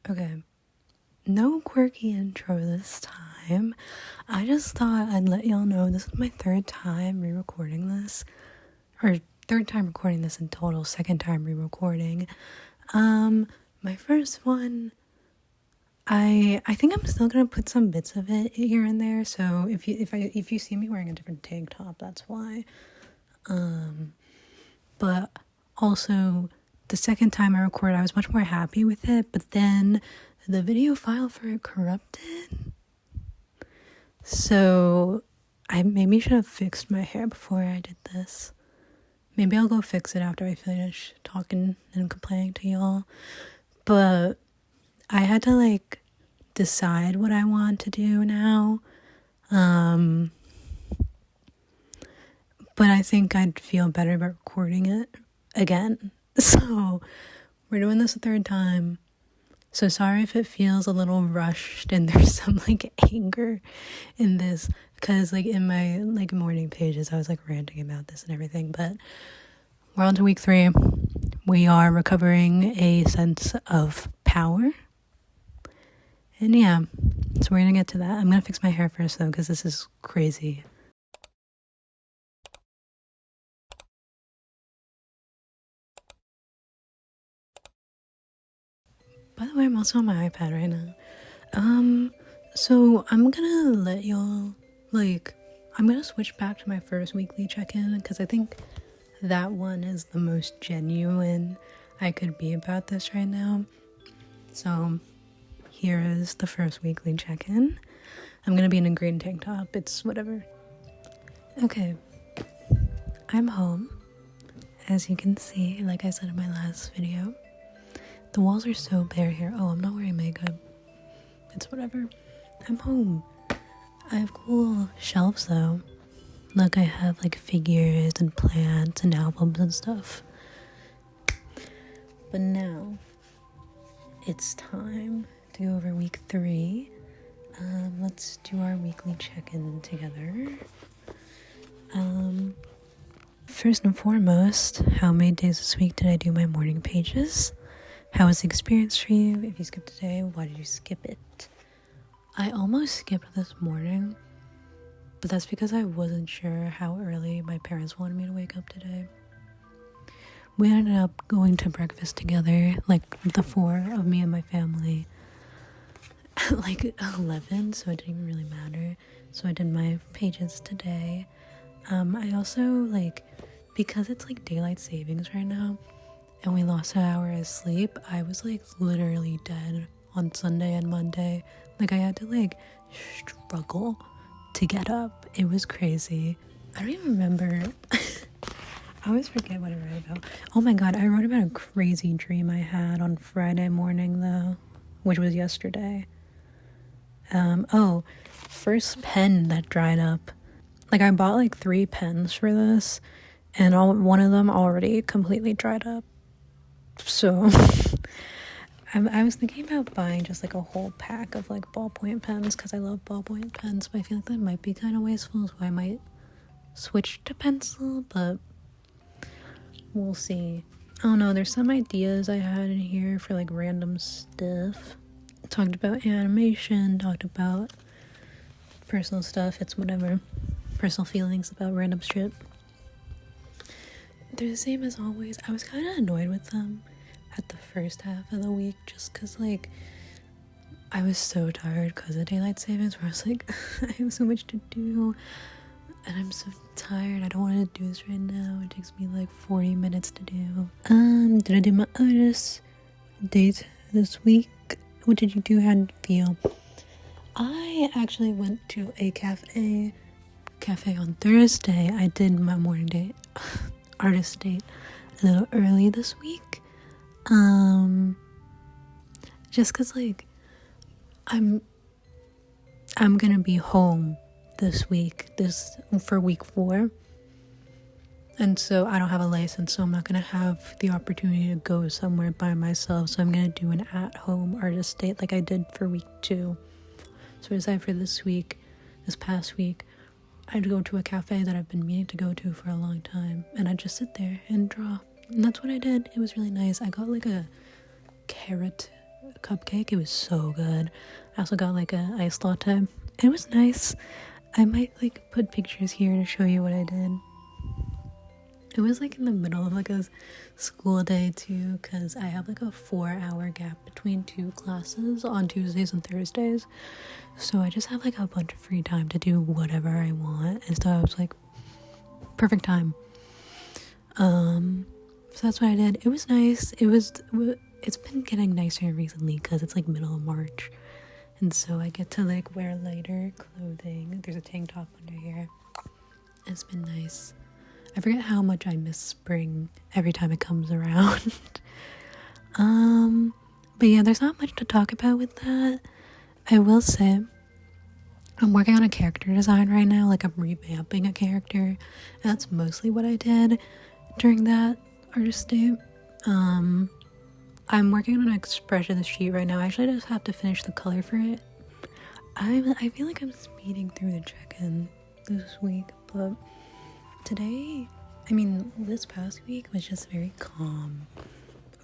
Okay, no quirky intro this time. I just thought I'd let y'all know this is my third time re-recording this, or third time recording this in total, second time re-recording. My first one, I think I'm still gonna put some bits of it here and there. So if you see me wearing a different tank top, that's why. But also the second time I recorded, I was much more happy with it, but then the video file for it corrupted. So I maybe should have fixed my hair before I did this. Maybe I'll go fix it after I finish talking and complaining to y'all. But I had to decide what I want to do now. But I think I'd feel better about recording it again. So we're doing this a third time. So sorry if it feels a little rushed and there's some anger in this, because in my morning pages I was ranting about this and everything. But we're on to week 3. We are recovering a sense of power. And yeah, so we're gonna get to that. I'm gonna fix my hair first though, because this is crazy. By the way, I'm also on my iPad right now. So I'm gonna let y'all, I'm gonna switch back to my first weekly check-in, because I think that one is the most genuine I could be about this right now. So here is the first weekly check-in. I'm gonna be in a green tank top, it's whatever. Okay, I'm home. As you can see, like I said in my last video, the walls are so bare here. Oh, I'm not wearing makeup. It's whatever. I'm home. I have cool shelves though. Look, I have figures and plants and albums and stuff. But now it's time to go over week 3. Let's do our weekly check-in together. First and foremost, how many days this week did I do my morning pages? How was the experience for you? If you skipped today, why did you skip it? I almost skipped this morning, but that's because I wasn't sure how early my parents wanted me to wake up today. We ended up going to breakfast together, the 4 of me and my family, at 11, so it didn't even really matter. So I did my pages today. I also, because it's daylight savings right now, and we lost an hour of sleep, I was literally dead on Sunday and Monday. I had to struggle to get up. It was crazy. I don't even remember. I always forget what I wrote about. Oh my god, I wrote about a crazy dream I had on Friday morning though, which was yesterday. First pen that dried up. I bought 3 pens for this, and one of them already completely dried up. So I was thinking about buying just a whole pack of ballpoint pens, because I love ballpoint pens, but I feel that might be kind of wasteful, so I might switch to pencil, but we'll see. I don't know, there's some ideas I had in here for random stuff. Talked about animation, talked about personal stuff, it's whatever. Personal feelings about random shit. They're the same as always. I was kind of annoyed with them at the first half of the week, just because I was so tired because of daylight savings, where I was I have so much to do and I'm so tired. I don't want to do this right now. It takes me 40 minutes to do. Did I do my artist date this week? What did you do? How did it feel? I actually went to a cafe on Thursday. I did my morning date, artist date, a little early this week. Just cause I'm gonna be home this week, for week 4. And so I don't have a license, so I'm not gonna have the opportunity to go somewhere by myself. So I'm gonna do an at-home artist date like I did for week 2. So I decided for this past week, I'd go to a cafe that I've been meaning to go to for a long time, and I'd just sit there and draw. And that's what I did. It was really nice. I got a carrot cupcake. It was so good. I also got like a iced latte. It was nice. I might like put pictures here to show you what I did. It was like in the middle of like a school day too, because I have like a 4-hour gap between 2 classes on Tuesdays and Thursdays. So I just have like a bunch of free time to do whatever I want. And so I was like, perfect time. So that's what I did. It was nice. It's been getting nicer recently because it's like middle of March. And so I get to like wear lighter clothing. There's a tank top under here. It's been nice. I forget how much I miss spring every time it comes around. But yeah, there's not much to talk about with that. I will say, I'm working on a character design right now. Like I'm revamping a character. And that's mostly what I did during that artist day. I'm working on an expression sheet right now. I actually just have to finish the color for it. I feel like I'm speeding through the check-in this week, but this past week was just very calm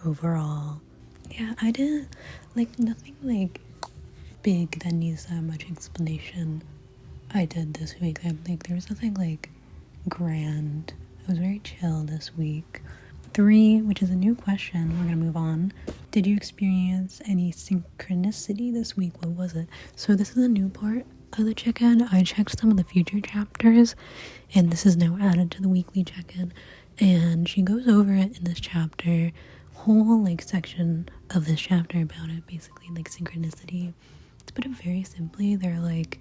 overall. Yeah, I did like nothing like big that needs that much explanation. I did this week. I think there was nothing like grand. I was very chill this week. 3, which is a new question. We're gonna move on. Did you experience any synchronicity this week? What was it? So this is a new part of the check-in. I checked some of the future chapters, and this is now added to the weekly check-in. And she goes over it in this chapter, whole like section of this chapter about it, basically like synchronicity. To put it very simply, they're like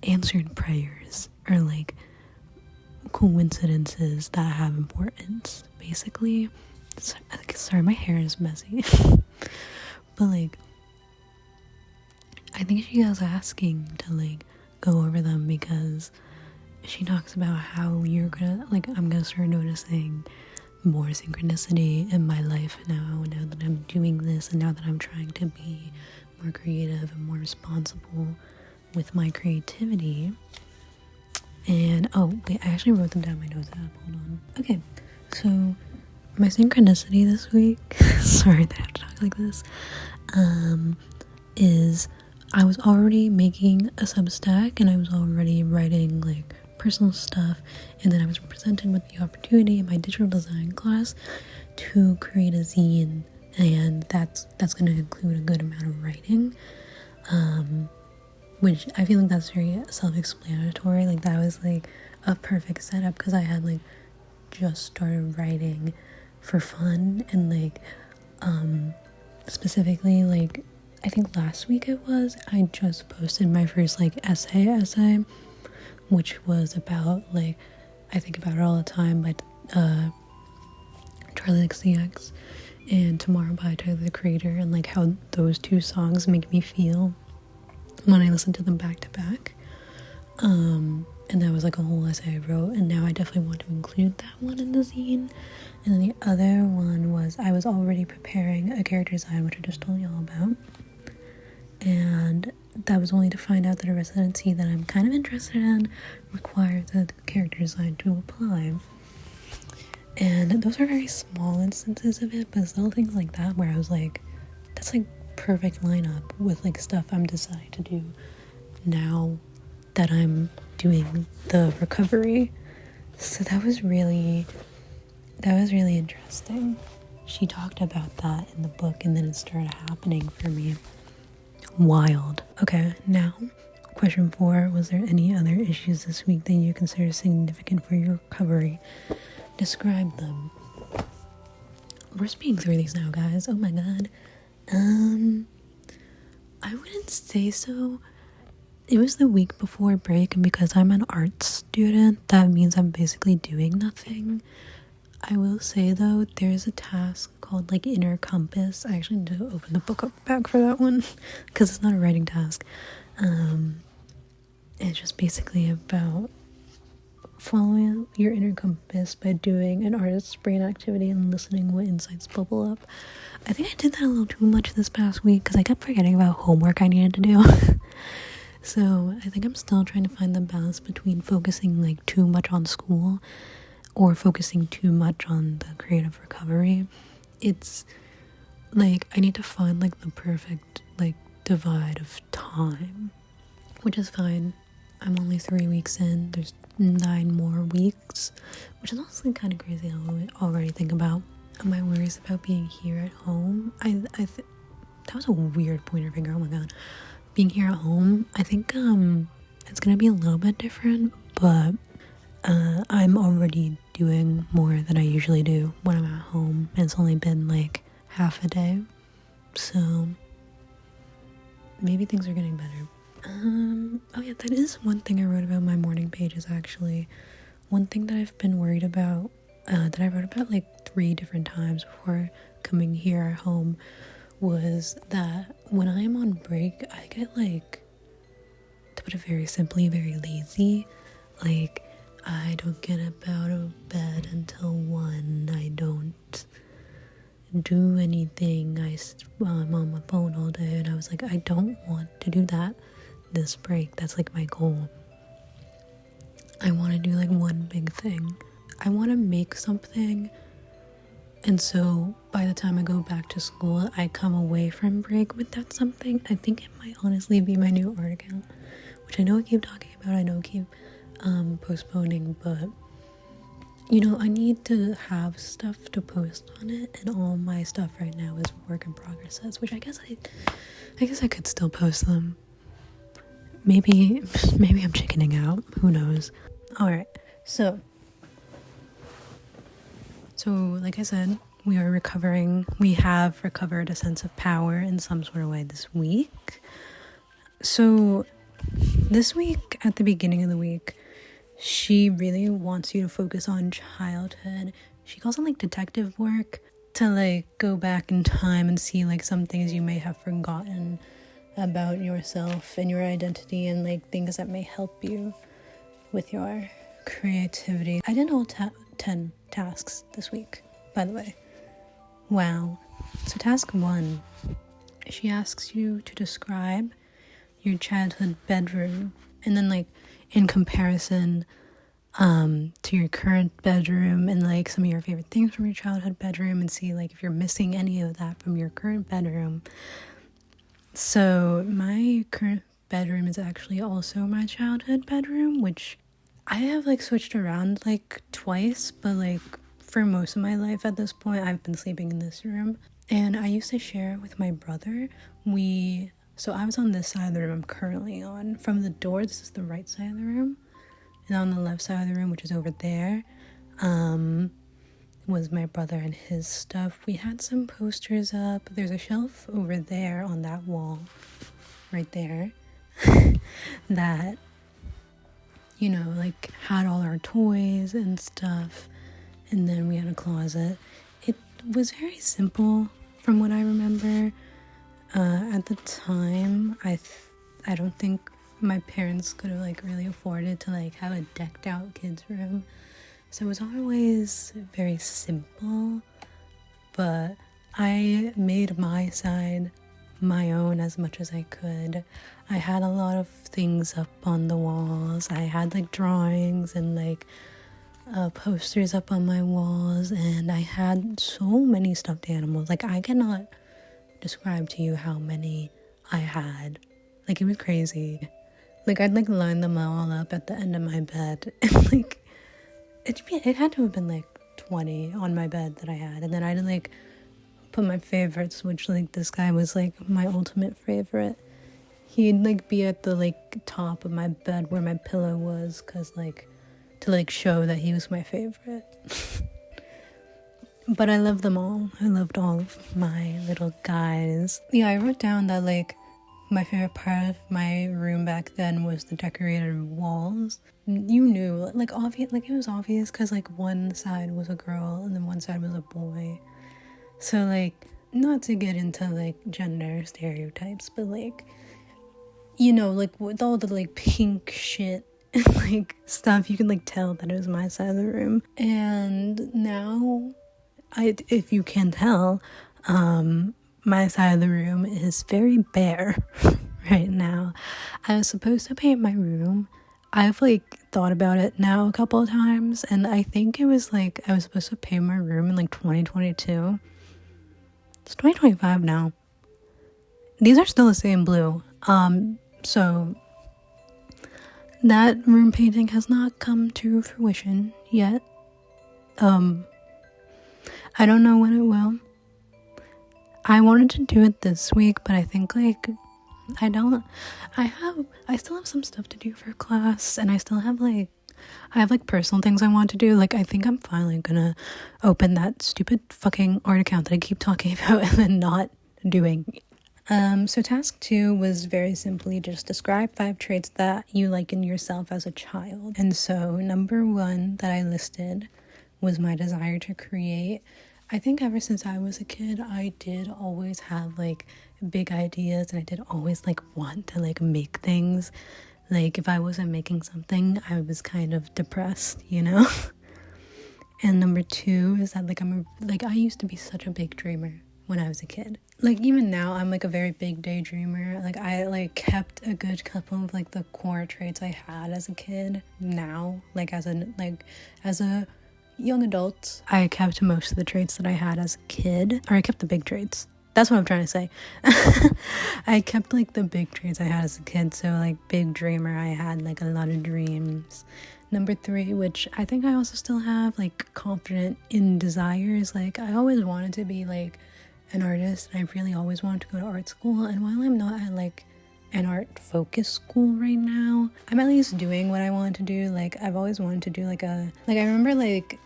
answered prayers or like coincidences that have importance, basically. Sorry, my hair is messy. But like I think she was asking to like go over them because she talks about how I'm gonna start noticing more synchronicity in my life now that I'm doing this, and now that I'm trying to be more creative and more responsible with my creativity. And oh wait, I actually wrote them down in my notes app. Hold on. Okay, so my synchronicity this week sorry that I have to talk like this, is I was already making a Substack and I was already writing like personal stuff, and then I was presented with the opportunity in my digital design class to create a zine, and that's going to include a good amount of writing, which I feel like that's very self-explanatory. Like that was like a perfect setup because I had like just started writing for fun, and like specifically like I think last week I just posted my first like essay, which was about like I Think About It All the Time by Charlie XCX and Tomorrow by Tyler the Creator, and like how those 2 songs make me feel when I listen to them back to back. And that was like a whole essay I wrote, and now I definitely want to include that one in the zine. And then the other one was I was already preparing a character design, which I just told you all about, and that was only to find out that a residency that I'm kind of interested in requires the character design to apply. And those are very small instances of it, but still things like that where I was like, that's like perfect lineup with like stuff I'm deciding to do now that I'm doing the recovery. So that was really interesting. She talked about that in the book, and then it started happening for me. Wild. Okay, now question 4, was there any other issues this week that you consider significant for your recovery? Describe them. We're speaking through these now, guys. Oh my god. I wouldn't say so. It was the week before break, and because I'm an art student, that means I'm basically doing nothing. I will say though, there's a task called like Inner Compass. I actually need to open the book up back for that one because it's not a writing task. It's just basically about following your inner compass by doing an artist's brain activity and listening what insights bubble up. I think I did that a little too much this past week because I kept forgetting about homework I needed to do. So I think I'm still trying to find the balance between focusing like too much on school or focusing too much on the creative recovery. It's like I need to find like the perfect like divide of time, which is fine. I'm only 3 weeks in. There's 9 more weeks, which is honestly kind of crazy. I already think about my worries about being here at home. That was a weird pointer finger. Oh my god, being here at home. I think it's gonna be a little bit different, but I'm already doing more than I usually do when I'm at home. And it's only been like half a day, so maybe things are getting better. Oh yeah, that is one thing I wrote about my morning pages actually. One thing that I've been worried about, that I wrote about like 3 different times before coming here at home, was that when I am on break, I get like, to put it very simply, very lazy. Like, I don't get up out of bed until 1. I don't do anything. I'm on my phone all day, and I was like, I don't want to do that this break. That's like my goal. I want to do like one big thing. I want to make something, and so by the time I go back to school, I come away from break with that something. I think it might honestly be my new art account, which I know I keep talking about, I know I keep postponing, but you know, I need to have stuff to post on it, and all my stuff right now is work in progresses, which I guess I could still post them. Maybe I'm chickening out. Who knows? Alright, so like I said, we have recovered a sense of power in some sort of way this week. So this week, at the beginning of the week, she really wants you to focus on childhood. She calls it like detective work, to like go back in time and see like some things you may have forgotten about yourself and your identity, and like things that may help you with your creativity. I did all 10 tasks this week, by the way. Wow. So task 1, she asks you to describe your childhood bedroom, and then like in comparison to your current bedroom, and like some of your favorite things from your childhood bedroom, and see like if you're missing any of that from your current bedroom. So my current bedroom is actually also my childhood bedroom, which I have like switched around like twice, but like for most of my life at this point I've been sleeping in this room, and I used to share it with my brother. So I was on this side of the room I'm currently on. From the door, this is the right side of the room, and on the left side of the room, which is over there, was my brother and his stuff. We had some posters up. There's a shelf over there on that wall right there that, you know, like had all our toys and stuff. And then we had a closet. It was very simple from what I remember. At the time, I don't think my parents could have like really afforded to like have a decked out kids room. So it was always very simple, but I made my side my own as much as I could. I had a lot of things up on the walls. I had like drawings and like posters up on my walls, and I had so many stuffed animals. Like, I cannot describe to you how many I had. Like, it was crazy. Like, I'd like line them all up at the end of my bed, and like it had to have been like 20 on my bed that I had, and then I'd like put my favorites, which like this guy was like my ultimate favorite. He'd like be at the like top of my bed where my pillow was, cause like to like show that he was my favorite. But I loved them all. I loved all of my little guys. Yeah, I wrote down that like my favorite part of my room back then was the decorated walls. You knew, like, obvious, like it was obvious, because like one side was a girl and then one side was a boy. So like, not to get into like gender stereotypes, but like, you know, like with all the like pink shit and like stuff, you can like tell that it was my side of the room. And now, if you can tell, my side of the room is very bare right now. I was supposed to paint my room. I've like thought about it now a couple of times, and I think it was like I was supposed to paint my room in like 2022. It's 2025 now. These are still the same blue. So that room painting has not come to fruition yet. I don't know when it will. I wanted to do it this week, but I think like I still have some stuff to do for class, and I have like personal things I want to do. Like I think I'm finally gonna open that stupid fucking art account that I keep talking about and then not doing. So task 2 was very simply just describe 5 traits that you like in yourself as a child. And so number 1 that I listed was my desire to create. I think ever since I was a kid, I did always have like big ideas, and I did always like want to like make things. Like if I wasn't making something, I was kind of depressed, you know? And number 2 is that like I used to be such a big dreamer when I was a kid. Like even now I'm like a very big daydreamer. Like I like kept a good couple of like the core traits I had as a kid. Now like as a young adult, I kept most of the traits that I had as a kid, or I kept the big traits. That's what I'm trying to say. I kept like the big traits I had as a kid. So like big dreamer, I had like a lot of dreams. Number 3, which I think I also still have, like confident in desires. Like I always wanted to be like an artist, and I really always wanted to go to art school. And while I'm not at like an art focused school right now, I'm at least doing what I want to do. Like I've always wanted to do I remember like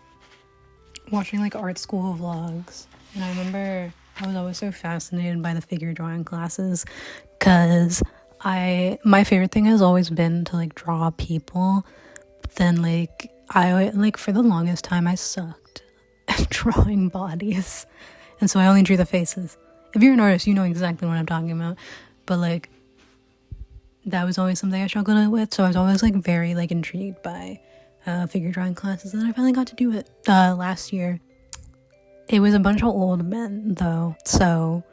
watching like art school vlogs, and I remember I was always so fascinated by the figure drawing classes, because my favorite thing has always been to like draw people. But then like I like for the longest time I sucked at drawing bodies. And so I only drew the faces. If you're an artist, you know exactly what I'm talking about. But like, that was always something I struggled with. So I was always like very like intrigued by figure drawing classes. And then I finally got to do it last year. It was a bunch of old men though. So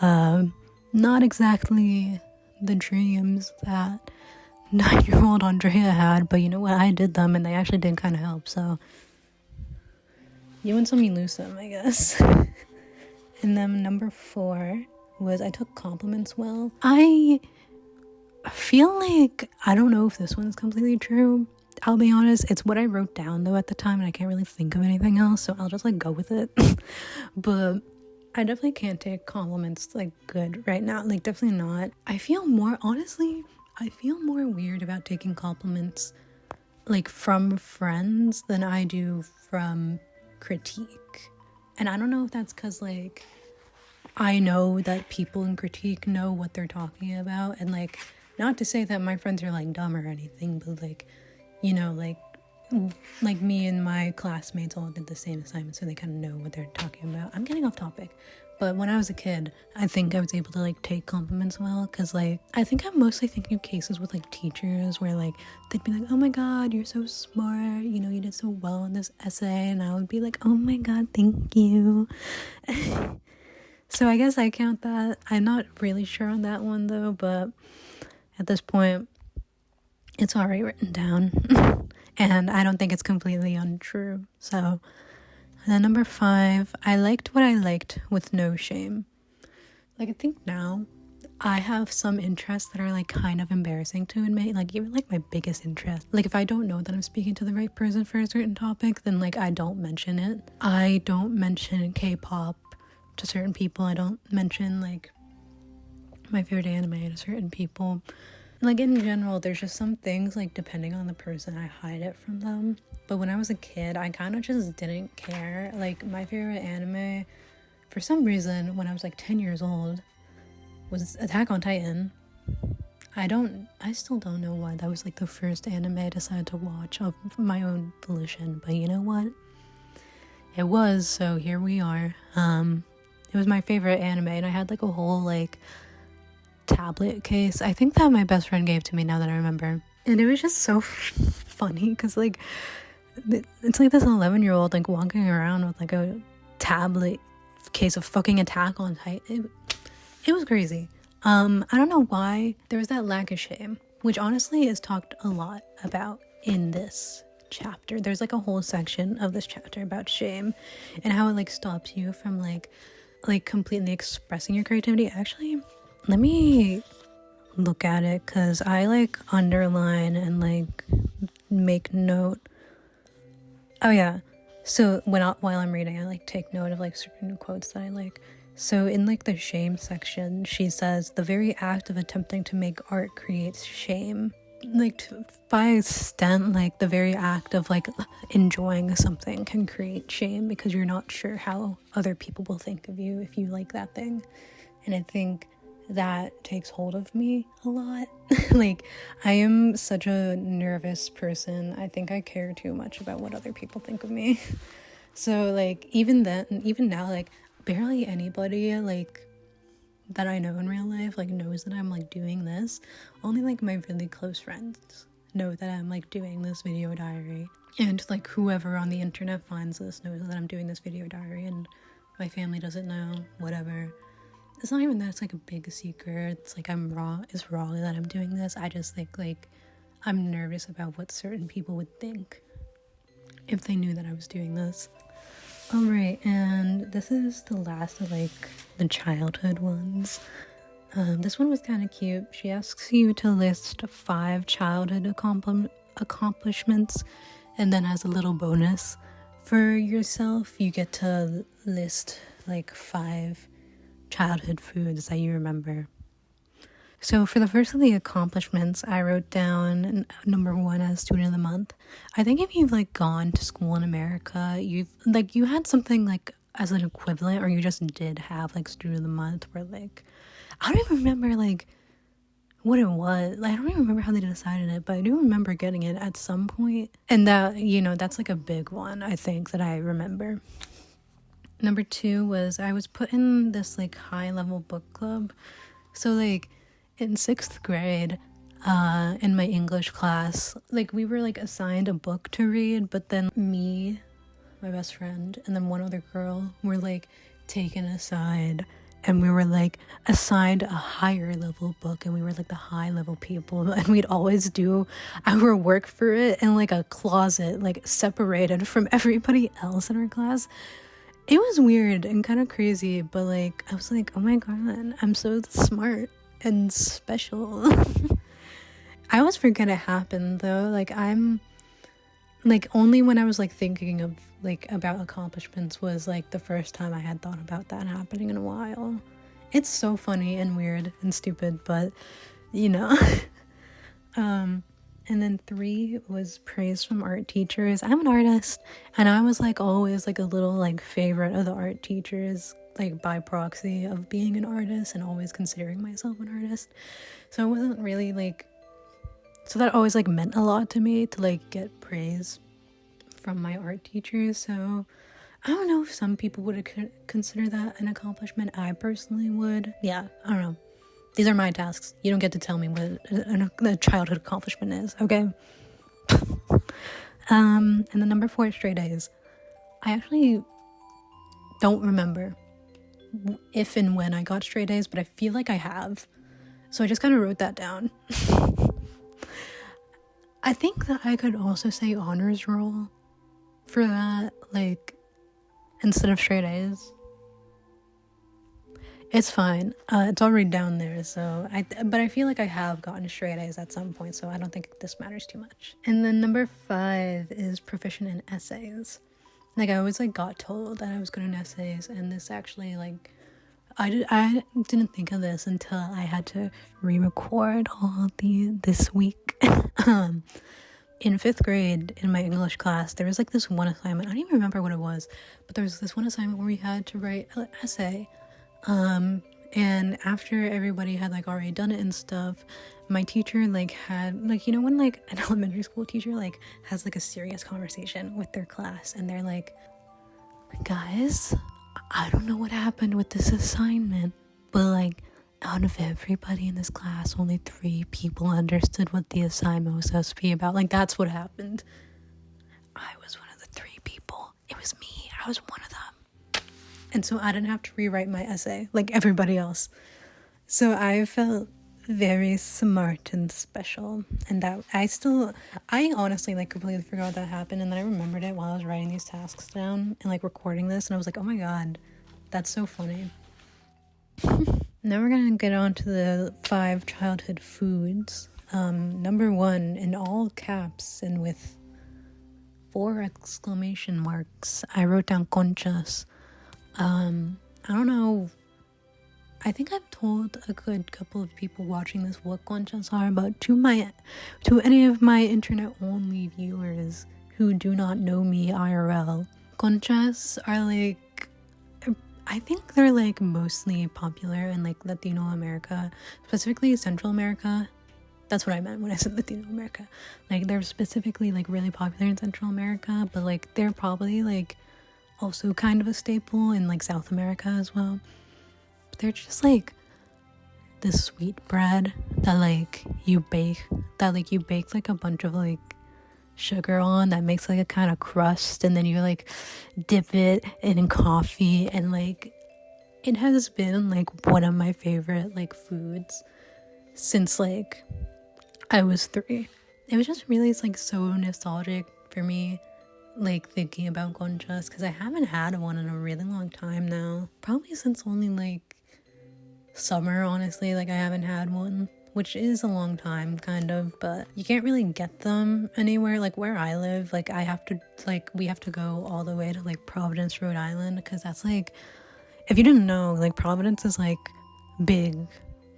not exactly the dreams that 9-year-old Andrea had. But you know what? I did them, and they actually did kind of help. So you win some, you lose some, I guess. And then number 4 was I took compliments well. I feel like, I don't know if this one's completely true. I'll be honest, it's what I wrote down though at the time, and I can't really think of anything else, so I'll just like go with it. But I definitely can't take compliments like good right now. Like definitely not. I feel more weird about taking compliments like from friends than I do from critique. And I don't know if that's because like I know that people in critique know what they're talking about, and like not to say that my friends are like dumb or anything, but like, you know, like me and my classmates all did the same assignment, so they kind of know what they're talking about. I'm getting off topic. But when I was a kid, I think I was able to like take compliments well, because like I think I'm mostly thinking of cases with like teachers where like they'd be like, oh my god, you're so smart, you know, you did so well in this essay, and I would be like, oh my god, thank you. So I guess I count that. I'm not really sure on that one though, but at this point it's already written down. And I don't think it's completely untrue. So and then number 5, I liked what I liked with no shame. Like I think now I have some interests that are like kind of embarrassing to admit, like even like my biggest interest. Like if I don't know that I'm speaking to the right person for a certain topic, then like I don't mention it. I don't mention K-pop to certain people. I don't mention like my favorite anime to certain people. Like in general, there's just some things like depending on the person, I hide it from them. But when I was a kid, I kind of just didn't care. Like my favorite anime, for some reason, when I was like 10 years old, was Attack on Titan. I still don't know why. That was like the first anime I decided to watch of my own volition. But you know what? It was, so here we are. It was my favorite anime, and I had like a whole like tablet case. I think that my best friend gave to me, now that I remember. And it was just so funny, because like it's like this 11-year-old like walking around with like a tablet case of fucking Attack on Titan. It was crazy. I don't know why there was that lack of shame, which honestly is talked a lot about in this chapter. There's like a whole section of this chapter about shame and how it like stops you from like like completely expressing your creativity. Actually, let me look at it, because I like underline and like make note. Oh yeah, so while I'm reading, I like take note of like certain quotes that I like. So in like the shame section, she says, the very act of attempting to make art creates shame. Like by extent, like the very act of like enjoying something can create shame, because you're not sure how other people will think of you if you like that thing. And I think that takes hold of me a lot. Like, I am such a nervous person. I think I care too much about what other people think of me. So like even now, like barely anybody like that I know in real life like knows that I'm like doing this. Only like my really close friends know that I'm like doing this video diary, and like whoever on the internet finds this knows that I'm doing this video diary, and my family doesn't know. Whatever, it's not even that it's like a big secret. It's like it's raw that I'm doing this. I just think like I'm nervous about what certain people would think if they knew that I was doing this. Alright, and this is the last of like the childhood ones. This one was kind of cute. She asks you to list 5 childhood accomplishments, and then as a little bonus for yourself, you get to list like 5 childhood foods that you remember. So for the first of the accomplishments, I wrote down number 1 as student of the month. I think if you've like gone to school in America, you had something like as an equivalent, or you just did have like student of the month, where like I don't even remember like what it was. Like, I don't even remember how they decided it, but I do remember getting it at some point. And that, that's like a big one, I think, that I remember. Number 2 was I was put in this like high level book club. So like in 6th grade, in my English class, like we were like assigned a book to read, but then me, my best friend, and then one other girl were like taken aside, and we were like assigned a higher level book, and we were like the high level people, and we'd always do our work for it in like a closet, like separated from everybody else in our class. It was weird and kind of crazy, but like I was like, oh my god, I'm so smart and special. I always forget it happened though. Like I'm like, only when I was like thinking of like about accomplishments was like the first time I had thought about that happening in a while. It's so funny and weird and stupid, but and then 3 was praise from art teachers. I'm an artist, and I was like always like a little like favorite of the art teachers, like by proxy of being an artist and always considering myself an artist. So it wasn't really like, so that always like meant a lot to me to like get praise from my art teachers. So I don't know if some people would consider that an accomplishment. I personally would. Yeah, I don't know. These are my tasks. You don't get to tell me what a childhood accomplishment is, okay? And then number 4, straight A's. I actually don't remember if and when I got straight A's, but I feel like I have. So I just kind of wrote that down. I think that I could also say honors roll for that, like, instead of straight A's. It's fine. It's already down there, but I feel like I have gotten straight A's at some point, so I don't think this matters too much. And then number 5 is proficient in essays. Like, I always like got told that I was good in essays, and this actually like I didn't think of this until I had to re-record all this week. In 5th grade, in my English class, there was like this one assignment. I don't even remember what it was, but there was this one assignment where we had to write an essay. And after everybody had like already done it and stuff, my teacher like had like, when like an elementary school teacher like has like a serious conversation with their class, and they're like, guys, I don't know what happened with this assignment, but like out of everybody in this class, only 3 people understood what the assignment was supposed to be about. Like, that's what happened. I was one of the 3 people. It was me. I was one of them. And so I didn't have to rewrite my essay like everybody else. So I felt very smart and special. And that I honestly like completely forgot that happened. And then I remembered it while I was writing these tasks down and like recording this. And I was like, oh my God, That's so funny. Now we're gonna get on to the 5 childhood foods. Number 1, in all caps and with 4 exclamation marks, I wrote down conchas. I don't know, I think I've told a good couple of people watching this what conchas are, but to any of my internet only viewers who do not know me IRL, conchas are like, I think they're like mostly popular in like Latino America, specifically Central America. That's what I meant when I said Latino America. Like they're specifically like really popular in Central America, but like they're probably like also kind of a staple in like South America as well. But they're just like this sweet bread that like you bake like a bunch of like sugar on that makes like a kind of crust, and then you like dip it in coffee, and like it has been like one of my favorite like foods since like I was 3. It was just really, it's like so nostalgic for me, like thinking about conchas, because I haven't had one in a really long time now, probably since only like summer, honestly. Like I haven't had one, which is a long time kind of, but you can't really get them anywhere. Like where I live, like we have to go all the way to like Providence, Rhode Island, because that's like, if you didn't know, like Providence is like big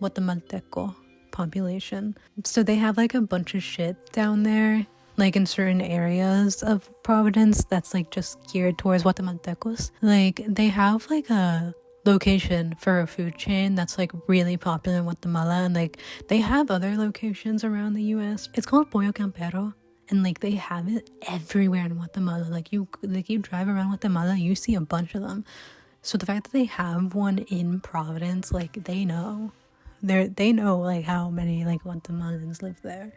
Guatemalteco population, so they have like a bunch of shit down there, like in certain areas of Providence that's like just geared towards Guatemaltecos. Like they have like a location for a food chain that's like really popular in Guatemala, and like they have other locations around the US. It's called Pollo Campero, and like they have it everywhere in Guatemala. Like you drive around Guatemala, you see a bunch of them. So the fact that they have one in Providence, like they know like how many like Guatemalans live there.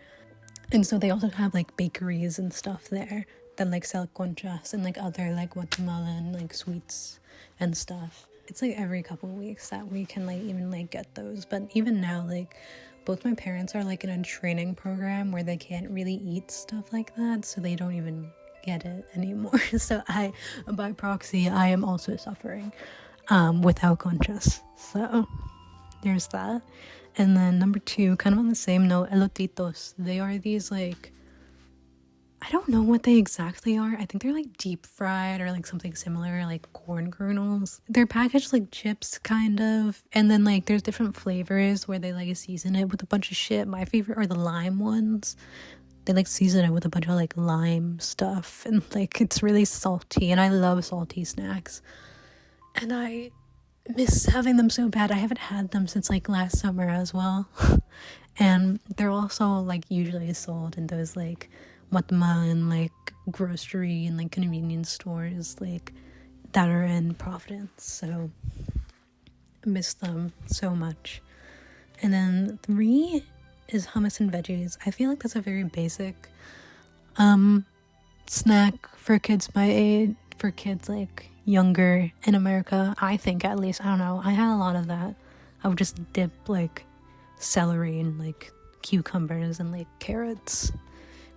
And so they also have like bakeries and stuff there that like sell conchas and like other like Guatemalan like sweets and stuff. It's like every couple of weeks that we can like even like get those. But even now, like both my parents are like in a training program where they can't really eat stuff like that, so they don't even get it anymore. So by proxy, I am also suffering without conchas. So there's that. And then number 2, kind of on the same note, elotitos. They are these like, I don't know what they exactly are. I think they're like deep fried or like something similar, like corn kernels. They're packaged like chips kind of, and then like there's different flavors where they like season it with a bunch of shit. My favorite are the lime ones. They like season it with a bunch of like lime stuff, and like it's really salty, and I love salty snacks, and I miss having them so bad. I haven't had them since like last summer as well. And they're also like usually sold in those like Guatemalan like grocery and like convenience stores like that are in Providence. So I miss them so much. And then 3 is hummus and veggies. I feel like that's a very basic snack for kids my age, for kids like younger in America, I think, at least. I don't know, I had a lot of that. I would just dip like celery and like cucumbers and like carrots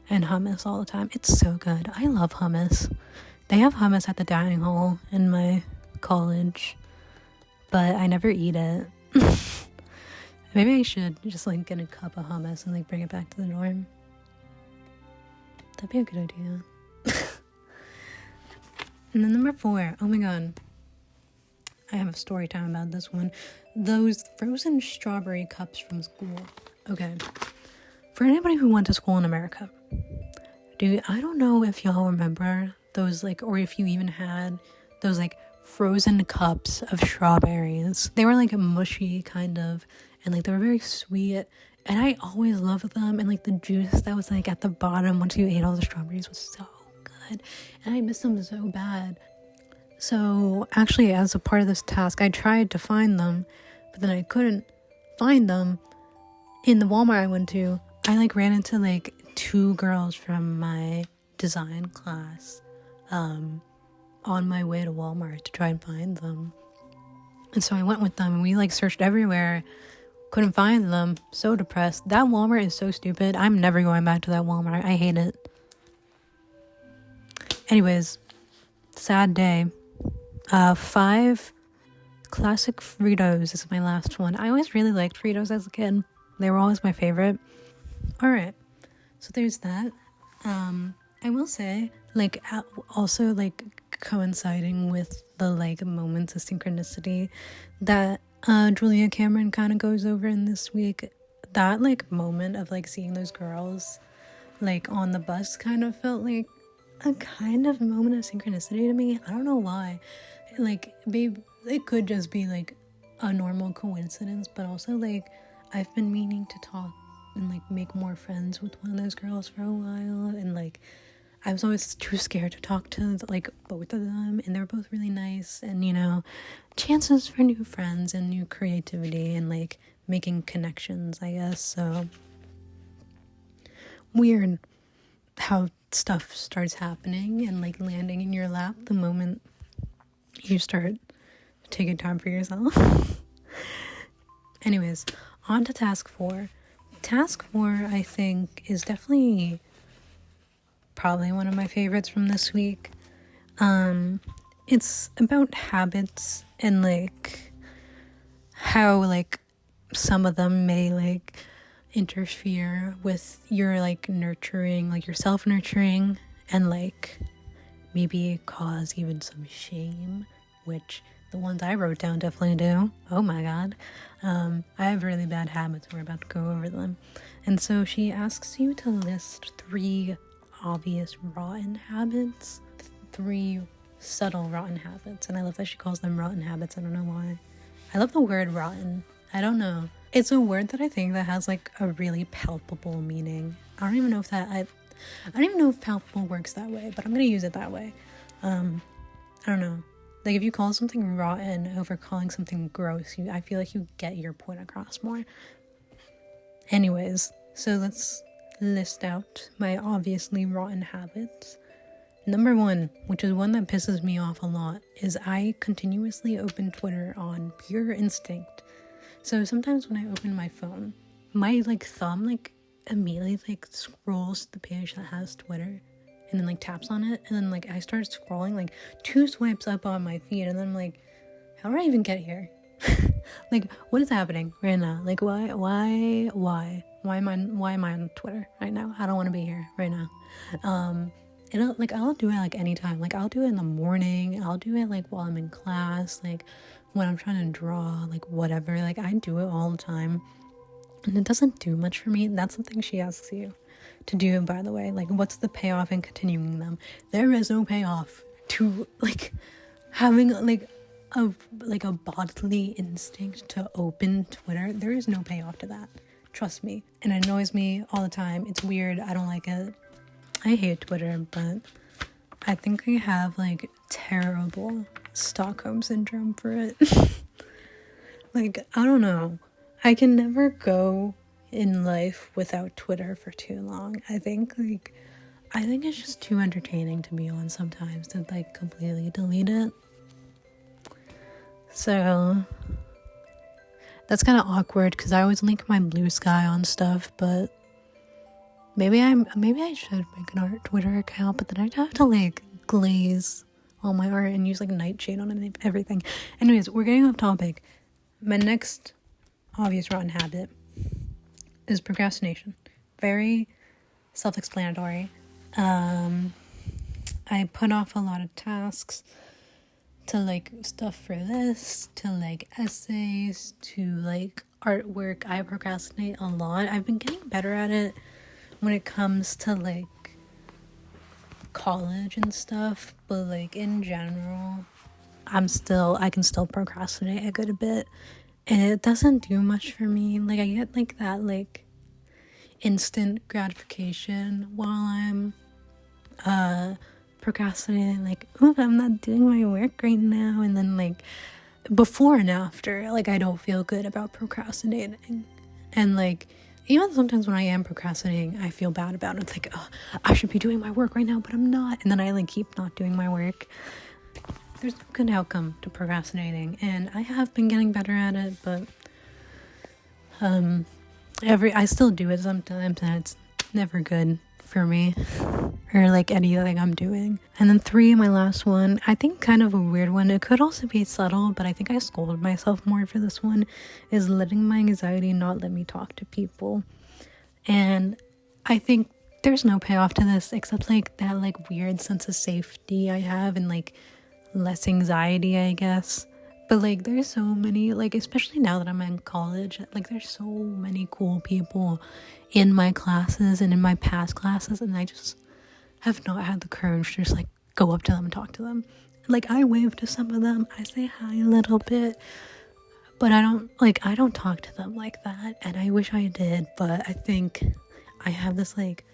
and hummus all the time. It's so good. I love hummus. They have hummus at the dining hall in my college, but I never eat it. Maybe I should just like get a cup of hummus and like bring it back to the dorm. That'd be a good idea. And then number 4, oh my god, I have a story time about this one. Those frozen strawberry cups from school. Okay, for anybody who went to school in America, I don't know if y'all remember those, like, or if you even had those like frozen cups of strawberries. They were like mushy kind of, and like they were very sweet, and I always loved them. And like the juice that was like at the bottom once you ate all the strawberries was so good, and I miss them so bad. So actually, as a part of this task, I tried to find them, but then I couldn't find them in the Walmart I went to. I like ran into like 2 girls from my design class on my way to Walmart to try and find them. And so I went with them, and we like searched everywhere, couldn't find them. So depressed. That Walmart is so stupid. I'm never going back to that Walmart. I hate it. Anyways, sad day. 5 classic Fritos is my last one. I always really liked Fritos as a kid. They were always my favorite. All right, so there's that. I will say, like, also, like, coinciding with the, like, moments of synchronicity that Julia Cameron kind of goes over in this week, that, like, moment of, like, seeing those girls, like, on the bus kind of felt like a kind of moment of synchronicity to me. I don't know why. Like, babe, it could just be, like, a normal coincidence, but also, like, I've been meaning to talk and, like, make more friends with one of those girls for a while, and, like, I was always too scared to talk to, like, both of them, and they were both really nice, and, you know, chances for new friends and new creativity and, like, making connections, I guess. So weird how stuff starts happening and, like, landing in your lap the moment you start taking time for yourself. Anyways, on to task 4. Task 4, I think, is definitely probably one of my favorites from this week. It's about habits and, like, how, like, some of them may, like, interfere with your, like, nurturing, like, your self-nurturing, and, like, maybe cause even some shame, which the ones I wrote down definitely do. Oh my god. I have really bad habits. We're about to go over them. And so she asks you to list 3 obvious rotten habits, 3 subtle rotten habits. And I love that she calls them rotten habits. I don't know why. I love the word rotten. I don't know. It's a word that I think that has, like, a really palpable meaning. I don't even know if palpable works that way, but I'm gonna use it that way. I don't know. Like, if you call something rotten over calling something gross, I feel like you get your point across more. Anyways, so let's list out my obviously rotten habits. Number 1, which is one that pisses me off a lot, is I continuously open Twitter on pure instinct. So sometimes when I open my phone, my, like, thumb, like, immediately, like, scrolls to the page that has Twitter, and then, like, taps on it, and then, like, I start scrolling, like, 2 swipes up on my feed, and then I'm like, how did I even get here? Like, what is happening right now? Like, why am I on Twitter right now? I don't want to be here right now. And I'll do it, like, anytime. Like, I'll do it in the morning, I'll do it, like, while I'm in class, like, when I'm trying to draw, like, whatever. Like, I do it all the time, and it doesn't do much for me. That's something she asks you to do, by the way. Like, what's the payoff in continuing them? There is no payoff to, like, having, like, a bodily instinct to open Twitter. There is no payoff to that. Trust me. And it annoys me all the time. It's weird. I don't like it. I hate Twitter, but I think I have, like, terrible Stockholm syndrome for it. Like, I don't know. I can never go in life without Twitter for too long. I think it's just too entertaining to be on sometimes to, like, completely delete it. So that's kind of awkward because I always link my Blue Sky on stuff, but maybe I should make an art Twitter account, but then I'd have to, like, glaze all my art and use, like, nightshade on it and everything. Anyways, we're getting off topic. My next obvious rotten habit is procrastination. Very self-explanatory. I put off a lot of tasks, to, like, stuff for this, to, like, essays, to, like, artwork. I procrastinate a lot. I've been getting better at it when it comes to, like, college and stuff, but, like, in general, I can still procrastinate a good bit, and it doesn't do much for me. Like, I get, like, that, like, instant gratification while I'm procrastinating, like, ooh, I'm not doing my work right now, and then, like, before and after, like, I don't feel good about procrastinating. And, like, even sometimes when I am procrastinating, I feel bad about it. It's like, oh, I should be doing my work right now, but I'm not, and then I, like, keep not doing my work. There's no good outcome to procrastinating, and I have been getting better at it, but I still do it sometimes, and it's never good for me, or like anything I'm doing. And then 3, my last one, I think kind of a weird one. It could also be subtle, but I think I scolded myself more for this one, is letting my anxiety not let me talk to people. And I think there's no payoff to this except like that like weird sense of safety I have and like less anxiety, I guess. But like there's so many, like especially now that I'm in college, like there's so many cool people in my classes and in my past classes, and I just have not had the courage to just like go up to them and talk to them. Like I wave to some of them, I say hi a little bit, but I don't talk to them like that, and I wish I did. But I think I have this like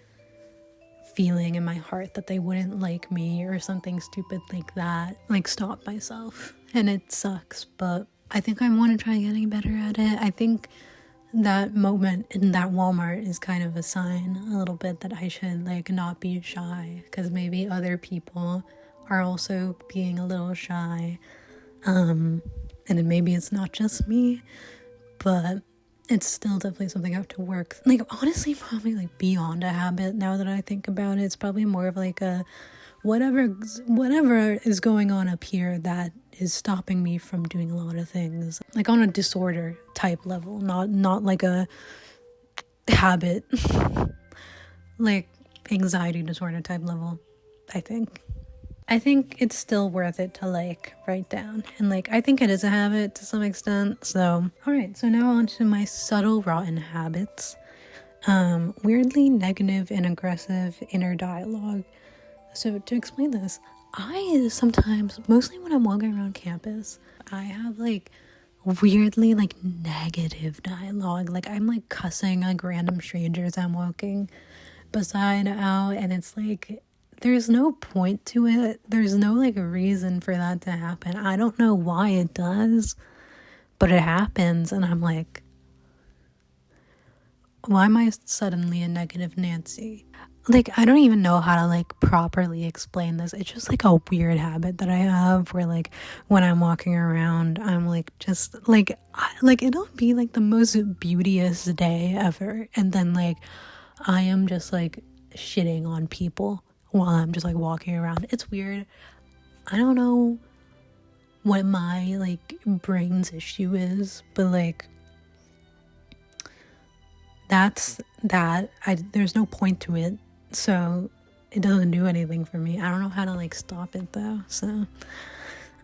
feeling in my heart that they wouldn't like me or something stupid like that, like stop myself, and it sucks. But I think I want to try getting better at it. I think that moment in that Walmart is kind of a sign a little bit that I should like not be shy, because maybe other people are also being a little shy, and then maybe it's not just me, but it's still definitely something I have to work. Like honestly, probably like beyond a habit now that I think about it. It's probably more of like a whatever is going on up here that is stopping me from doing a lot of things. Like on a disorder type level, not like a habit, like anxiety disorder type level, I think. I think it's still worth it to like write down, and like I think it is a habit to some extent. So alright, so now on to my subtle rotten habits. Weirdly negative and aggressive inner dialogue. So to explain this, I sometimes, mostly when I'm walking around campus, I have like weirdly like negative dialogue. Like I'm like cussing like random strangers I'm walking beside out, and it's like there's no point to it. There's no like reason for that to happen. I don't know why it does, but it happens, and I'm like, why am I suddenly a negative Nancy? Like I don't even know how to like properly explain this. It's just like a weird habit that I have where like when I'm walking around, I'm like just like it'll be like the most beauteous day ever, and then like I am just like shitting on people while I'm just like walking around. It's weird. I don't know what my like brain's issue is, but like that's that. There's no point to it, so it doesn't do anything for me. I don't know how to like stop it though. So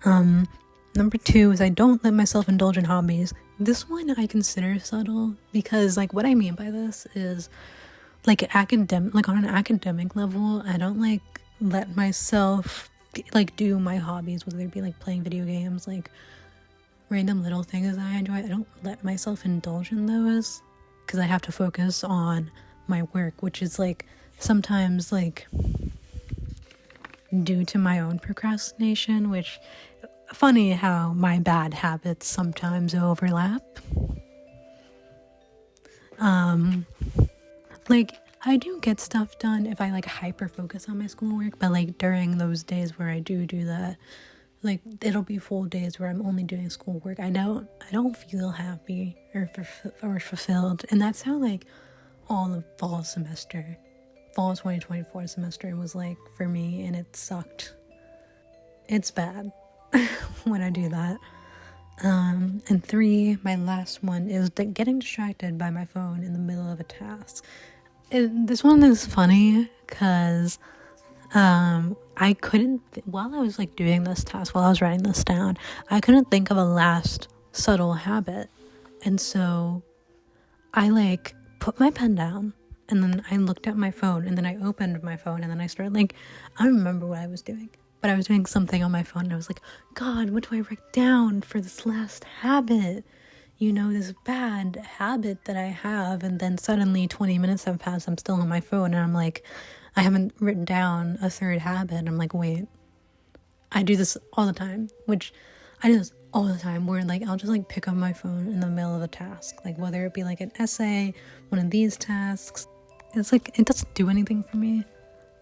number 2 is I don't let myself indulge in hobbies. This one I consider subtle, because like what I mean by this is like on an academic level, I don't like let myself like do my hobbies, whether it be like playing video games, like random little things that I enjoy. I don't let myself indulge in those because I have to focus on my work, which is like sometimes like due to my own procrastination, which funny how my bad habits sometimes overlap. Like I do get stuff done if I like hyper focus on my schoolwork, but like during those days where I do that, like it'll be full days where I'm only doing schoolwork. I don't feel happy or fulfilled, and that's how like all of fall 2024 semester was like for me, and it sucked. It's bad when I do that. And 3, my last one, is getting distracted by my phone in the middle of a task. This one is funny because I couldn't, while I was like doing this task, while I was writing this down, I couldn't think of a last subtle habit. And so I like put my pen down, and then I looked at my phone, and then I opened my phone, and then I started like, I don't remember what I was doing, but I was doing something on my phone, and I was like, God, what do I write down for this last habit? You know, this bad habit that I have. And then suddenly 20 minutes have passed, I'm still on my phone, and I'm like, I haven't written down a third habit. I'm like, wait, I do this all the time, where like I'll just like pick up my phone in the middle of a task, like whether it be like an essay, one of these tasks. It's like it doesn't do anything for me,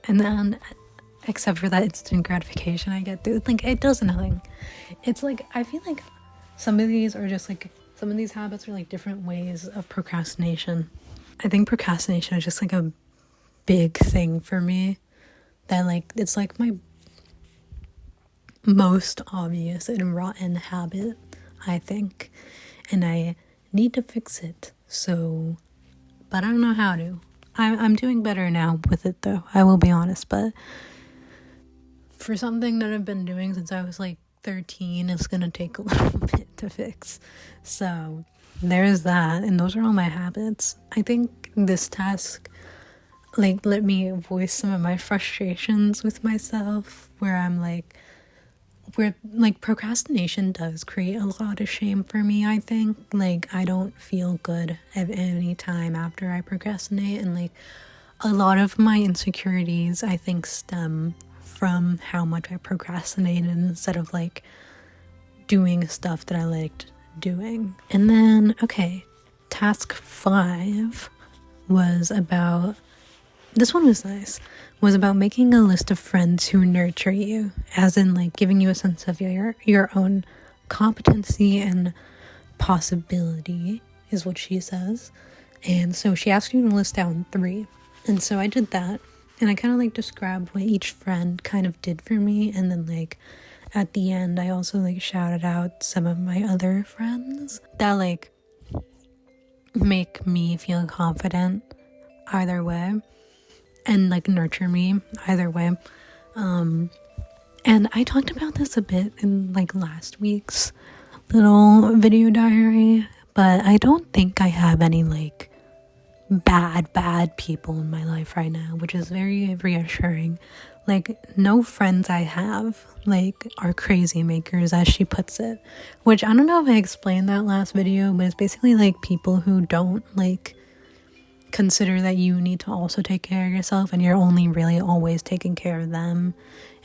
and then except for that instant gratification I get through, like it does nothing. It's like I feel like some of these habits are like different ways of procrastination. I think procrastination is just like a big thing for me that like it's like my most obvious and rotten habit, I think, and I need to fix it. So, but I don't know how to. I'm doing better now with it though, I will be honest, but for something that I've been doing since I was like 13, it's gonna take a little bit to fix. So there's that, and those are all my habits. I think this task like let me voice some of my frustrations with myself, where I'm like, where like procrastination does create a lot of shame for me. I think like I don't feel good at any time after I procrastinate, and like a lot of my insecurities I think stem from how much I procrastinated instead of like doing stuff that I liked doing. And then okay, task 5 was about, this one was nice, was about making a list of friends who nurture you, as in like giving you a sense of your own competency and possibility, is what she says. And so she asked you to list down 3, and so I did that, and I kind of like described what each friend kind of did for me, and then like at the end I also like shouted out some of my other friends that like make me feel confident either way, and like nurture me either way. And I talked about this a bit in like last week's little video diary, but I don't think I have any like bad people in my life right now, which is very reassuring. Like no friends I have like are crazy makers, as she puts it, which I don't know if I explained that last video, but it's basically like people who don't like consider that you need to also take care of yourself, and you're only really always taking care of them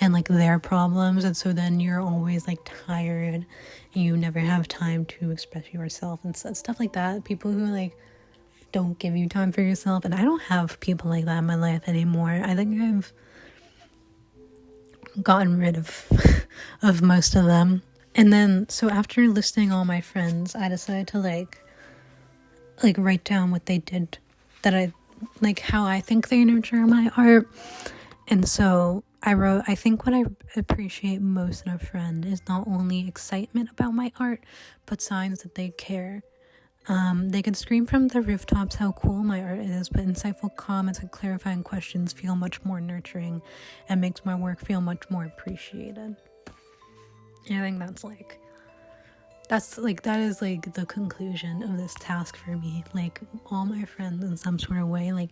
and like their problems, and so then you're always like tired, you never have time to express yourself and stuff like that. People who like don't give you time for yourself, and I don't have people like that in my life anymore. I think I've gotten rid of of most of them. And then so after listing all my friends, I decided to like write down what they did, that I like, how I think they nurture my art. And so I wrote, I think what I appreciate most in a friend is not only excitement about my art, but signs that they care. They can scream from the rooftops how cool my art is, but insightful comments and clarifying questions feel much more nurturing and makes my work feel much more appreciated. And I think that is like the conclusion of this task for me. Like all my friends in some sort of way like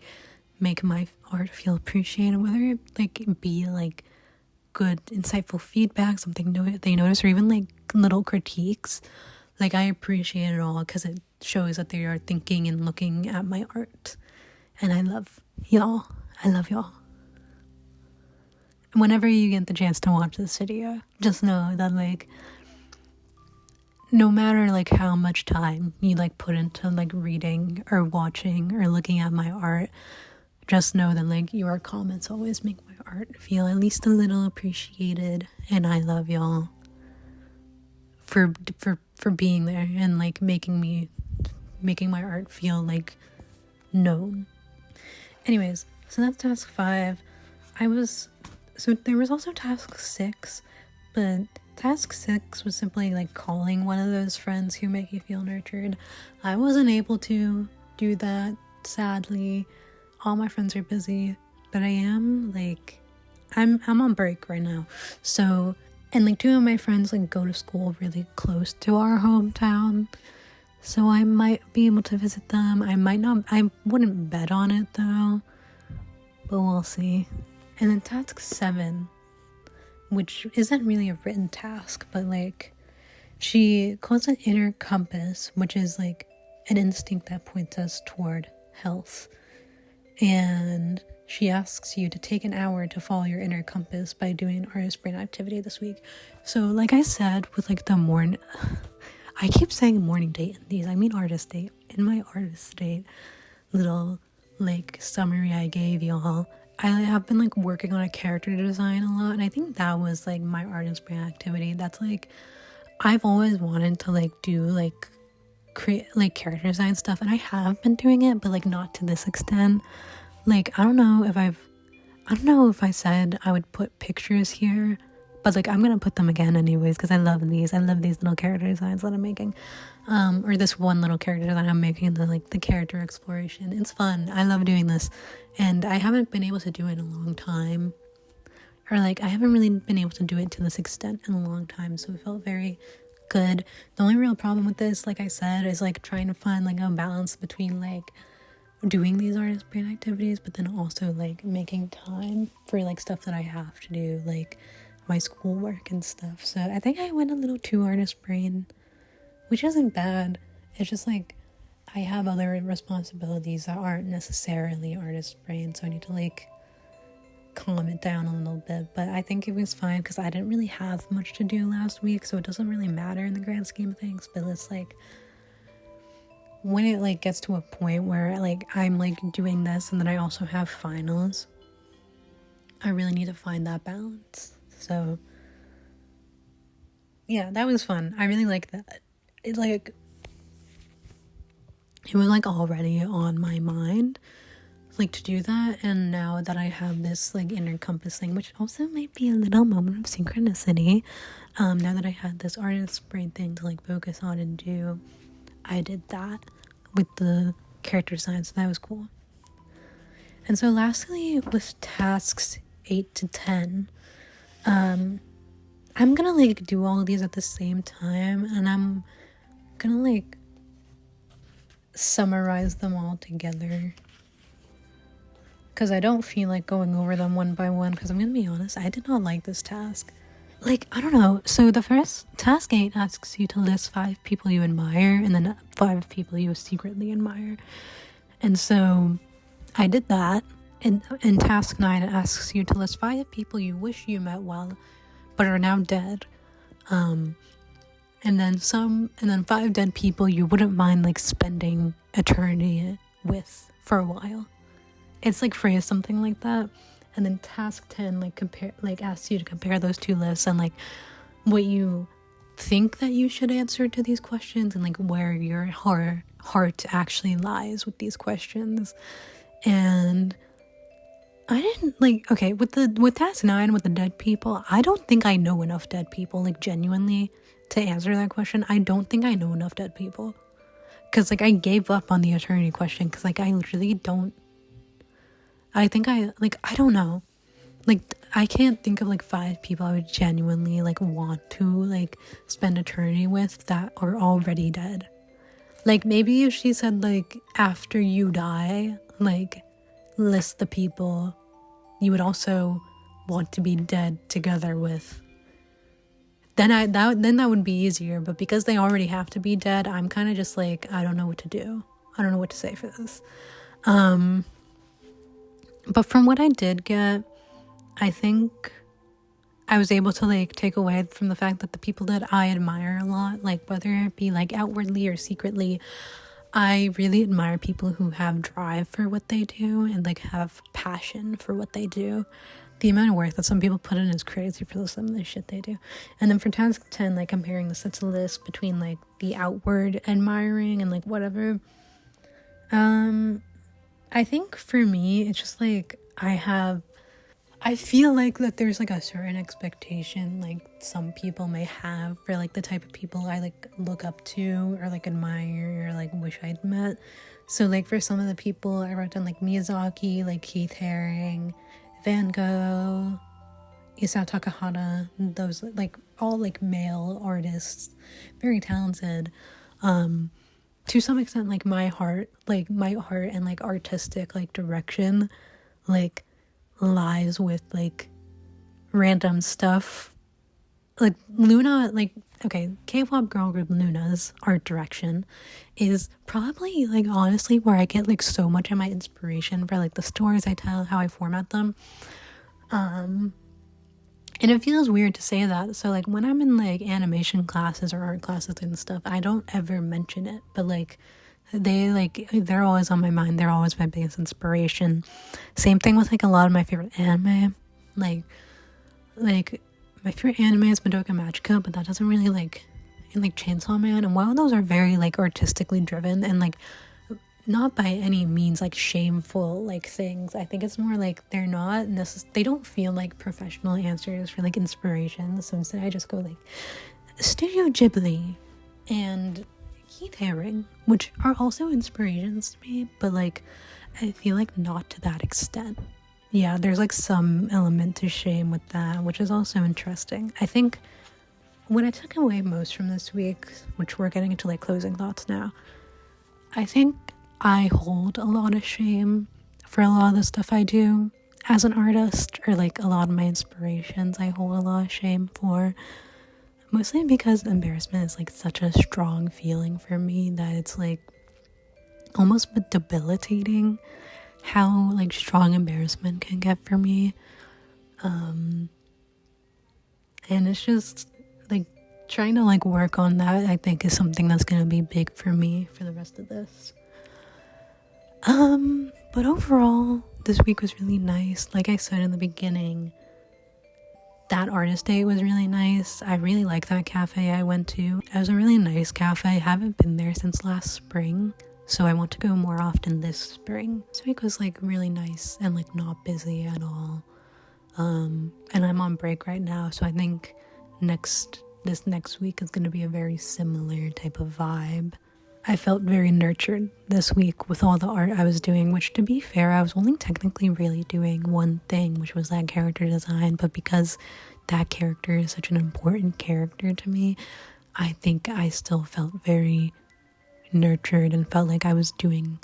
make my art feel appreciated, whether it like be like good insightful feedback, something they notice, or even like little critiques. Like I appreciate it all because it shows that they are thinking and looking at my art, and I love y'all. Whenever you get the chance to watch this video, just know that like no matter like how much time you like put into like reading or watching or looking at my art, just know that like your comments always make my art feel at least a little appreciated, and I love y'all for being there and like making my art feel like known. Anyways, so that's task 5. So there was also task 6, but task 6 was simply like calling one of those friends who make you feel nurtured. I wasn't able to do that, sadly. All my friends are busy, but I am like, I'm on break right now. So, and like 2 of my friends like go to school really close to our hometown, so I might be able to visit them. I might not. I wouldn't bet on it though, but we'll see. And then task 7, which isn't really a written task, but like she calls it inner compass, which is like an instinct that points us toward health. And she asks you to take an hour to follow your inner compass by doing an artist brain activity this week. So like I said, with like the morning, I keep saying morning date in these, I mean artist date. In my artist date little like summary I gave y'all, I have been like working on a character design a lot, and I think that was like my artist brain activity. That's like, I've always wanted to like do like create like character design stuff, and I have been doing it, but like not to this extent. like, I don't know if I said I would put pictures here, but like I'm gonna put them again anyways because I love these little character designs that I'm making, or this one little character that I'm making, the character exploration. It's fun. I love doing this, and I haven't been able to do it in a long time, or like I haven't really been able to do it to this extent in a long time, so it felt very good. The only real problem with this, like I said, is like trying to find like a balance between like doing these artist brain activities but then also like making time for like stuff that I have to do, like my schoolwork and stuff. So I think I went a little too artist brain, which isn't bad. It's just like I have other responsibilities that aren't necessarily artist brain, so I need to like calm it down a little bit. But I think it was fine because I didn't really have much to do last week, so it doesn't really matter in the grand scheme of things. But it's like when it like gets to a point where like I'm like doing this and then I also have finals, I really need to find that balance. So yeah, that was fun. I really like that. It was like already on my mind like to do that, and now that I have this like inner compass thing, which also might be a little moment of synchronicity, now that I had this artist brain thing to like focus on and do, I did that with the character design, so that was cool. And so lastly with tasks 8 to 10, I'm gonna like do all of these at the same time, and I'm gonna like summarize them all together because I don't feel like going over them one by one, because I'm gonna be honest, I did not like this task. Like, I don't know. So the first task 8 asks you to list 5 people you admire and then 5 people you secretly admire. And so I did that. And in task 9, it asks you to list 5 people you wish you met well but are now dead. And then 5 dead people you wouldn't mind like spending eternity with for a while. It's like phrased something like that. And then task 10 asks you to compare those 2 lists and like what you think that you should answer to these questions and like where your heart actually lies with these questions. And I didn't like, okay, with task 9 with the dead people, I don't think I know enough dead people, like genuinely, to answer that question. I don't think I know enough dead people, because like I gave up on the eternity question because like I literally don't. I think I don't know. Like, I can't think of like 5 people I would genuinely like want to like spend eternity with that are already dead. Like, maybe if she said like after you die, like list the people you would also want to be dead together with, then that would be easier. But because they already have to be dead, I'm kind of just like, I don't know what to do. I don't know what to say for this. But from what I did get, I think I was able to like take away from the fact that the people that I admire a lot, like whether it be like outwardly or secretly, I really admire people who have drive for what they do and like have passion for what they do. The amount of work that some people put in is crazy for some of the shit they do. And then for task 10, like comparing the sets of lists between like the outward admiring and like whatever, I think for me, it's just like I feel like that there's like a certain expectation like some people may have for like the type of people I like look up to or like admire or like wish I'd met. So like for some of the people I wrote down like Miyazaki, like Keith Haring, Van Gogh, Isao Takahata, those like all like male artists, very talented. To some extent, like my heart and like artistic like direction like lies with like random stuff. Like Luna, like, okay, K-pop girl group Luna's art direction is probably like honestly where I get like so much of my inspiration for like the stories I tell, how I format them. And it feels weird to say that. So like when I'm in like animation classes or art classes and stuff, I don't ever mention it, but like they're always on my mind. They're always my biggest inspiration. Same thing with like a lot of my favorite anime. Like my favorite anime is Madoka Magica, but that doesn't really like, and like Chainsaw Man, and while those are very like artistically driven and like not by any means like shameful like things. I think it's more like they don't feel like professional answers for like inspiration. So instead I just go like Studio Ghibli and Keith Haring, which are also inspirations to me, but like I feel like not to that extent. Yeah, there's like some element to shame with that, which is also interesting. I think what I took away most from this week, which we're getting into like closing thoughts now, I think I hold a lot of shame for a lot of the stuff I do as an artist, or like a lot of my inspirations I hold a lot of shame for, mostly because embarrassment is like such a strong feeling for me that it's like almost debilitating how like strong embarrassment can get for me. And it's just like trying to like work on that, I think, is something that's gonna be big for me for the rest of this. But overall, this week was really nice. Like I said in the beginning, that artist day was really nice. I really like that cafe I went to. It was a really nice cafe. I haven't been there since last spring, so I want to go more often this spring. This week was like really nice and like not busy at all. And I'm on break right now, so I think this next week is going to be a very similar type of vibe. I felt very nurtured this week with all the art I was doing, which, to be fair, I was only technically really doing one thing, which was that character design, but because that character is such an important character to me, I think I still felt very nurtured and felt like I was doing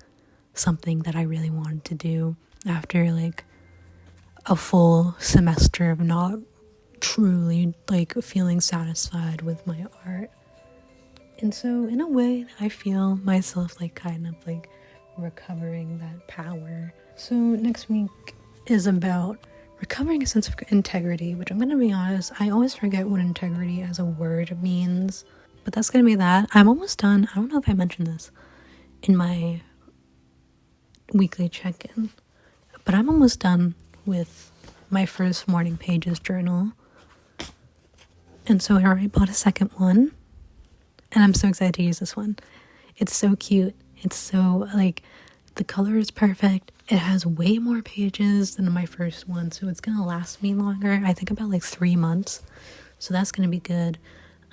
something that I really wanted to do after like a full semester of not truly like feeling satisfied with my art. And so in a way I feel myself like kind of like recovering that power. So next week is about recovering a sense of integrity, which I'm gonna be honest, I always forget what integrity as a word means, but that's gonna be that. I'm almost done. I don't know if I mentioned this in my weekly check-in, but I'm almost done with my first morning pages journal. And so I already bought a second one, and I'm so excited to use this one. It's so cute. It's so like, the color is perfect. It has way more pages than my first one, so it's gonna last me longer. I think about like 3 months, so that's gonna be good.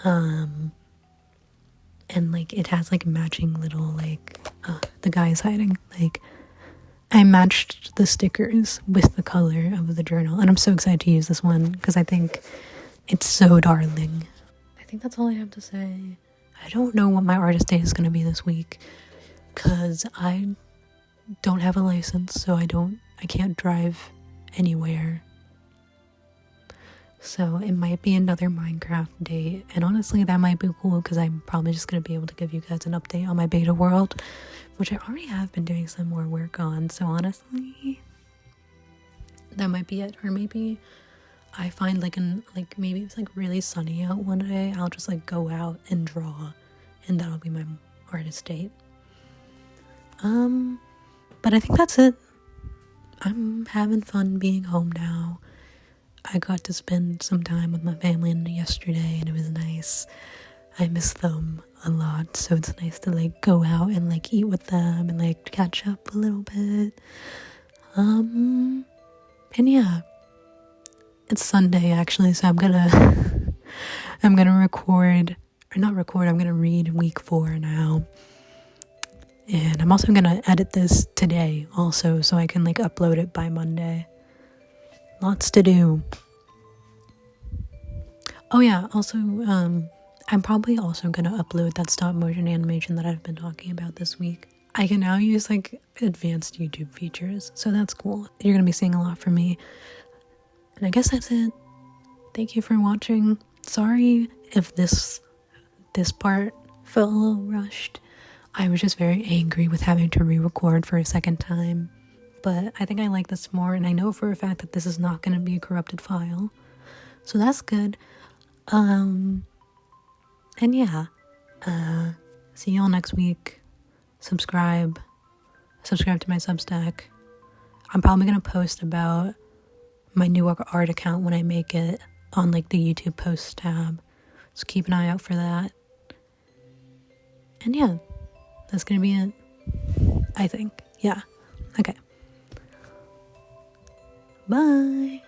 And like it has like matching little like the guy's hiding, like I matched the stickers with the color of the journal, and I'm so excited to use this one because I think it's so darling. I think that's all I have to say. I don't know what my artist day is going to be this week because I don't have a license, so I can't drive anywhere. So it might be another Minecraft date, and honestly that might be cool because I'm probably just going to be able to give you guys an update on my beta world, which I already have been doing some more work on. So honestly, that might be it. Or maybe I find maybe it's like really sunny out one day, I'll just like go out and draw, and that'll be my artist date. But I think that's it. I'm having fun being home now. I got to spend some time with my family yesterday, and it was nice. I miss them a lot, so it's nice to like go out and like eat with them and like catch up a little bit. And yeah, it's Sunday actually, so I'm gonna I'm gonna read week 4 now. And I'm also gonna edit this today also, so I can like upload it by Monday. Lots to do. Oh yeah, also I'm probably also gonna upload that stop motion animation that I've been talking about this week. I can now use like advanced YouTube features, so that's cool. You're gonna be seeing a lot from me. And I guess that's it. Thank you for watching. Sorry if this part felt a little rushed. I was just very angry with having to re-record for a second time. But I think I like this more, and I know for a fact that this is not going to be a corrupted file. So that's good. And yeah. See y'all next week. Subscribe to my Substack. I'm probably going to post about my new art account when I make it on like the YouTube posts tab. So keep an eye out for that. And yeah, that's going to be it. I think. Yeah. Okay. Bye.